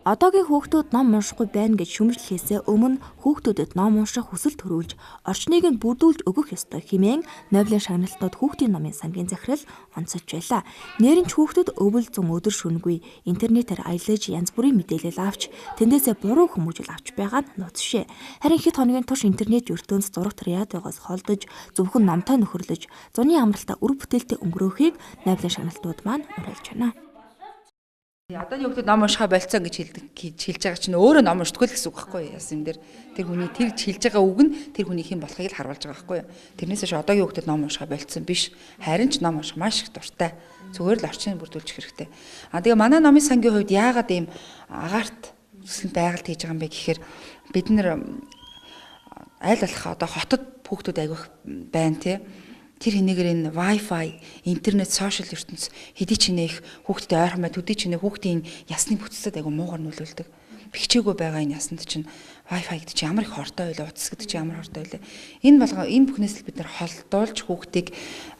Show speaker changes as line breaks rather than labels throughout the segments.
Одоогийн хүүхдүүд ном уншихгүй байна гэж шүмжлэхээсээ өмнө хүүхдүүдэд ном унших хүсэл төрүүлж, орчныг нь бүрдүүлж өгөх ёстой хэмээн Нобелийн шагналтнууд хүүхдийн номын сангийн захирал онцолж байлаа. Нээрэнч хүүхдүүд өвөл зун өдөр шөнөгүй интернетээр аялаж янз бүрийн мэдээлэл авч тэндээсээ буруу хүмүүжил авч байгаа нь нууцшээ. Харин хэд хоногийн турш интернет ертөнц зурагт радиогоос холдож, зөвхөн номтой нөхөрлөж, зуны амралтаа үр бүтээлтэй өнгөрөөхийг Нобелийн шагналтнууд маань уриалж байна.
Одооний хүүхдүүд ном уншихаа болцсон гэж хэлж байгаа чинь өөрөө ном уншдаггүй л гэсэн үг байхгүй юу? Яасан дээр тэр хүний тэр хэлж байгаа үг нь тэр хүнийх юм болохыг л харуулж байгаа байхгүй юу? Тэрнээс биш одоогийн хүүхдүүд ном уншихаа болцсон биш. Харин ч ном унших маш их дуртай. Зүгээр л орчныг бүрдүүлж хэрэгтэй. Тэгээ манай номын сангийн хувьд яагаад ийм агаарт төсөл байгальд хийж байгаа юм бэ гэхээр бид нэр аль болох одоо хотод хүүхдүүд аявих байна тий. Тэр хинэгээр энэ Wi-Fi, интернет, сошиал ертөнц хэдий ч нэх хүүхдэд ойрхон бай, төдий ч нэх хүүхдийн ясны бүтцэд айгу муугар нөлөөлдөг. Бэхжээгүй байгаа энэ ясанд чинь Wi-Fi гэдэг чинь ямар их хортой байлаа, утас гэдэг чинь ямар хортой байлаа. Энэ бүхнээс л бид нар холдуулж хүүхдийг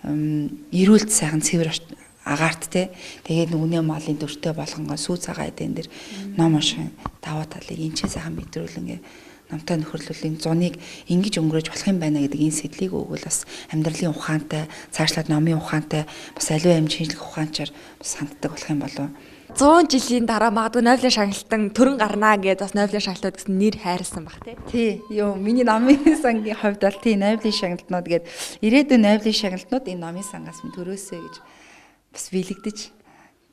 эрүүлт сайхан цэвэр агаарт те. Тэгээд нүгнээ малын дүртэй болгонгоо сүү цагаа эдэн дээр ном унших даваа талыг энэ чинь сайхан мэдрүүлэн намтай нөхөрлөлийн зуныг ингэж өнгөрөөж болох юм байна гэдэг энэ сэтлийг өгвөл бас амьдралын ухаантай, цаашлаад номын ухаантай, бас аливаа хэмжээний ухаанчаар бас ханддаг болох юм болов.
100 жилийн дараа магадгүй Нобелийн шагналтан төрөн гарнаа гэдээ бас Нобелийн шагналтууд гэсэн нэр хайрласан баг тий.
Миний номын сангийн хувьд бол тий Нобелийн шагналтнууд гээд ирээдүйн Нобелийн шагналтнууд энэ номын сангаас минь төрөөсэй гэж бас бэлэгдэж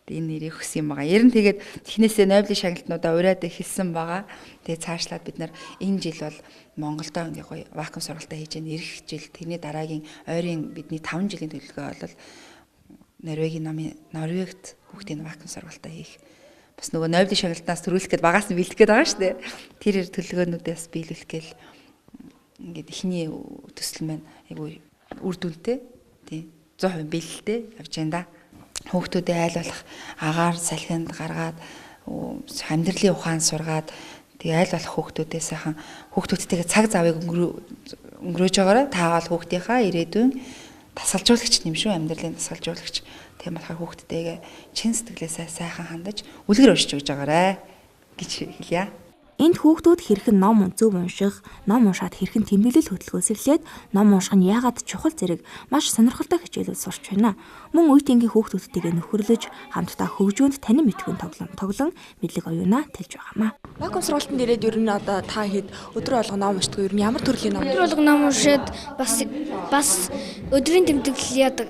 энэ нэрийг өгсөн юм байгаа. Ер нь тэгээд технээсээ Нобелийн шагналтнуудаа ураад эхэлсэн байгаа. Тэгээд цаашлаад бид нар энэ жил бол Монголдо ингээ гоё вакуум сургалтаа хийж яана. Ирэх жил тэрний дараагийн ойрын бидний 5 жилийн төлөвлөгөө бол Норвегт хүүхдийн вакуум сургалтаа хийх. Бас нөгөө Нобелийн шагналтнаас төрүүлэх гээд багаас нь бэлтгэх гээд байгаа шүү дээ. Тэр төлөвлөгөөнүүдээс биелүүлэх гээл ингээд ихний төсөл маань айгүй үр дүнтэй тий 100% биелэлтэй явж байна да. Хүүхдүүдээ айл болох агаар салхинд гаргаад амьдралын ухаан сургаад тэгээ айл болох хүүхдүүдээ сайхан хүүхдүүдтэйгээ цаг завыг өнгөрөөж байгаарай. Таавал хүүхдийнхаа ирээдүйн тасалжуулагч юм шүү, амьдралын тасалжуулагч. Тийм болохоор хүүхдтэйгээ чин сэтгэлээсээ сайхан хандаж үлгэр өршиж өгж байгаарай гэж хэлье.
Энд хүүхдүүд хэрхэн ном зөв унших, ном уншаад хэрхэн тэмдэглэл хөдөлгөөс эхлээд ном унших нь яагаад чухал зэрэг маш сонирхолтой хичээлүүд сурч байна. Мөн үеийнгийн хүүхдүүдтэйгээ нөхөрлөж, хамтдаа хөгжөөнд танин мэдхүйн тоглон мэдлэг оюунаа тэлж байгаамаа. Вакуум сургалтанд ирээд ер нь одоо та хэд өдрөө алга ном уншдаг, ер нь ямар төрлийн ном?
Өдрөө алга ном уншаад бас өдрийн тэмдэглэл яадаг.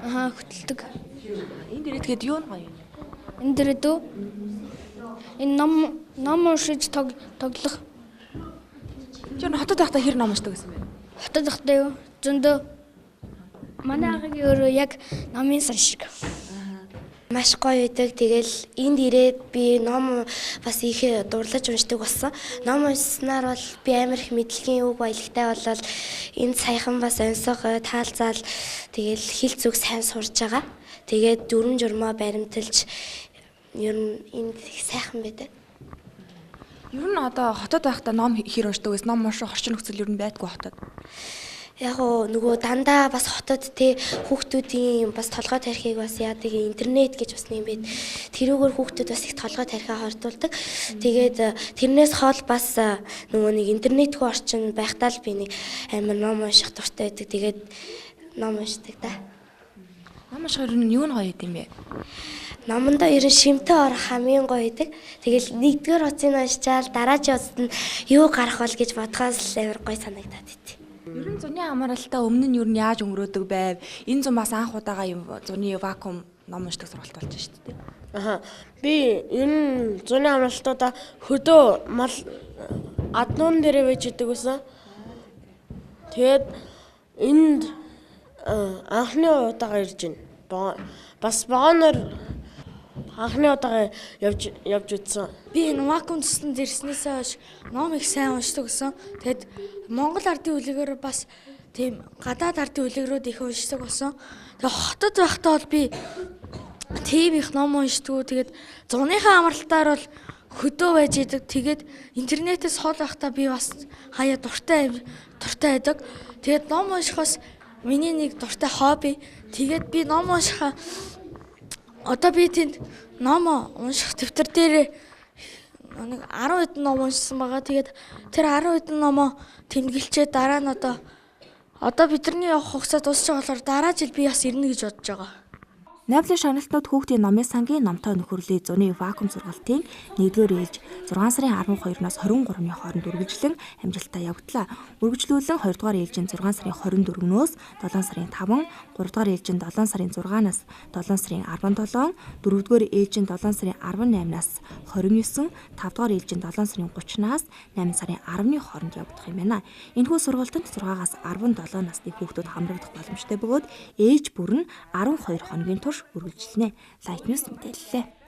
Хөтэлдэг.
Энд ирээд хэд юу гоё юм?
Энд ирээд энэ ном уншиж тоглох.
Чи хотод байхдаа хэр ном уншдаг гэсэн бэ?
Хотод байхдаа юу? Зөндөө. Манай агагийн өөрөө яг номын сан шиг. Маш гоё байдаг. Тэгэл энд ирээд би ном бас их дурлаж уншдаг болсон. Ном уншсанаар бол би амар их мэдлэгийн үг баялагтай болол энд саяхан бас онцгой таалзаал тэгэл хэл зүг сайн сурж байгаа. Тэгээд дүрм журмаа баримталж ер нь энд их сайхан байдаг.
Ер нь одоо хотод байхдаа ном хэр уншдаг вэ? Ном унших орчин нөхцөл ер нь байдгүй хотод.
Яг нөгөө дандаа бас хотод те хүүхдүүдийн бас толгой тархийг бас яадаг интернет гэж бас юм байд. Тэрүүгээр хүүхдүүд бас их толгой тархиа хордуулдаг. Тэгээд тэрнээс хол бас нөгөө нэг интернетгүй орчин байхдаа л би нэг амар ном унших дуртай байдаг. Тэгээд ном уншдаг да.
Ном унших ер нь юу нь гоё юм бэ?
Номондоо ер нь шимтээ орох хамгийн гоё байдаг. Тэгэл нэгдүгээр утсыг уншчаал дараагийн утсад нь юу гарах бол гэж бодхоос л амар гоё санагдаад идэв.
Ер нь зуны амралтаа өмнө нь ер нь яаж өнгөрөөдөг байв? Энэ зам бас анх удаага юм зуны вакуум ном уншдаг сургалт болж шүү дээ.
Би энэ зуны амралтуудаа хөдөө мал аднуун дээрээ байж идэг гэсэн. Тэгээд энд анхны удаага ирж байна. Бас баганаар анхны удаага явж үзсэн.
Би энэ вакуум төсөнд ирснээсээ хойш ном их сайн уншдаг гэсэн. Тэгэд Монгол ардын үлгэрээр бас тийм гадаад ардын үлгэрүүд их уншдаг болсон. Тэгээ хотод байхдаа бол би тийм их ном уншдаг. Тэгээд зуныхаа амралтаар бол хөдөө байж идэг. Тэгээд интернетээс хол байхдаа би бас хаяа дуртай байдаг. Тэгээд ном уншихаас миний нэг дуртай хобби. Тэгээд би ном уншихаа Одоо би тэнд ном унших дэвтэр дээр нэг 10 хэдэн ном уншсан байгаа. Тэгээд тэр 10 хэдэн номоо тэмдэглэчээ дараа нь одоо бидний явах хугацаа дуусч байгаа болохоор дараа жил би бас ирнэ гэж бодож байгаа.
Найблын шагналтнууд хүүхдийн номын сангийн номтой нөхөрлөлийн зуны вакуум сургалтын 1-р ээлж 6 сарын 12-наас 23-ны хооронд үргэлжлэн амжилттай явагдлаа. Үргэлжлүүлэн 2-р ээлжийн 6 сарын 24-нөөс 7 сарын 5, 3-р ээлжийн 7 сарын 6-наас 7 сарын 17, 4-р ээлжийн 7 сарын 18-наас 29, 5-р ээлжийн 7 сарын 30-наас 8 сарын 10-ны хооронд явагдах юм байна. Энэхүү сургалтанд 6-аас 17 насны хүүхдүүд хамрагдах боломжтой бөгөөд ээлж бүр нь 12 хоногийн турш үргэлжилнэ. Light News мэдээллээ.